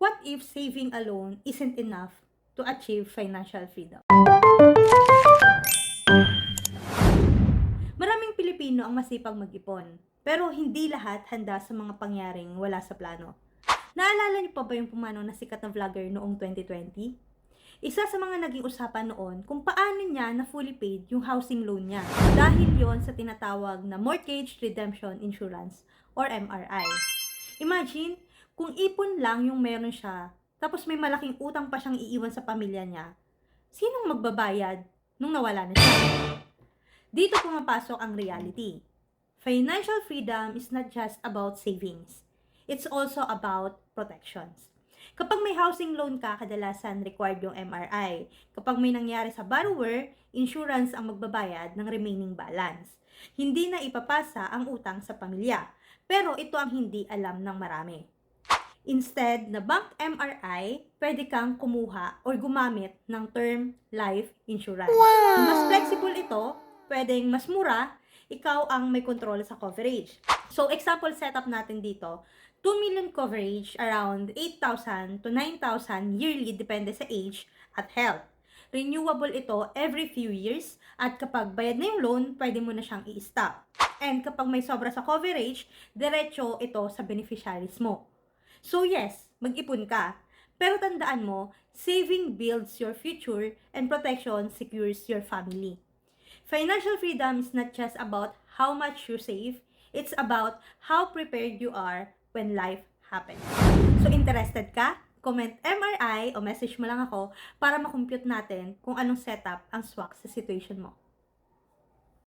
What if saving alone isn't enough to achieve financial freedom? Maraming Pilipino ang masipag mag-ipon, pero hindi lahat handa sa mga pangyaring wala sa plano. Naalala niyo pa ba yung pumanaw na sikat na vlogger noong 2020? Isa sa mga naging usapan noon kung paano niya na fully paid yung housing loan niya dahil yon sa tinatawag na Mortgage Redemption Insurance or MRI. Imagine, kung ipon lang yung meron siya, tapos may malaking utang pa siyang iiwan sa pamilya niya, sinong magbabayad nung nawala na siya? Dito pumapasok ang reality. Financial freedom is not just about savings. It's also about protections. Kapag may housing loan ka, kadalasan required yung MRI. Kapag may nangyari sa borrower, insurance ang magbabayad ng remaining balance. Hindi na ipapasa ang utang sa pamilya. Pero ito ang hindi alam ng marami. Instead na bank MRI, pwede kang kumuha or gumamit ng term life insurance. Mas flexible ito, pwedeng mas mura, ikaw ang may control sa coverage. So, example setup natin dito, 2 million coverage around 8,000 to 9,000 yearly depende sa age at health. Renewable ito every few years at kapag bayad na yung loan, pwede mo na siyang i-stop. And kapag may sobra sa coverage, diretso ito sa beneficiaries mo. So yes, mag-ipon ka. Pero tandaan mo, saving builds your future and protection secures your family. Financial freedom is not just about how much you save, it's about how prepared you are when life happens. So interested ka? Comment MRI o message mo lang ako para makompute natin kung anong setup ang swak sa situation mo.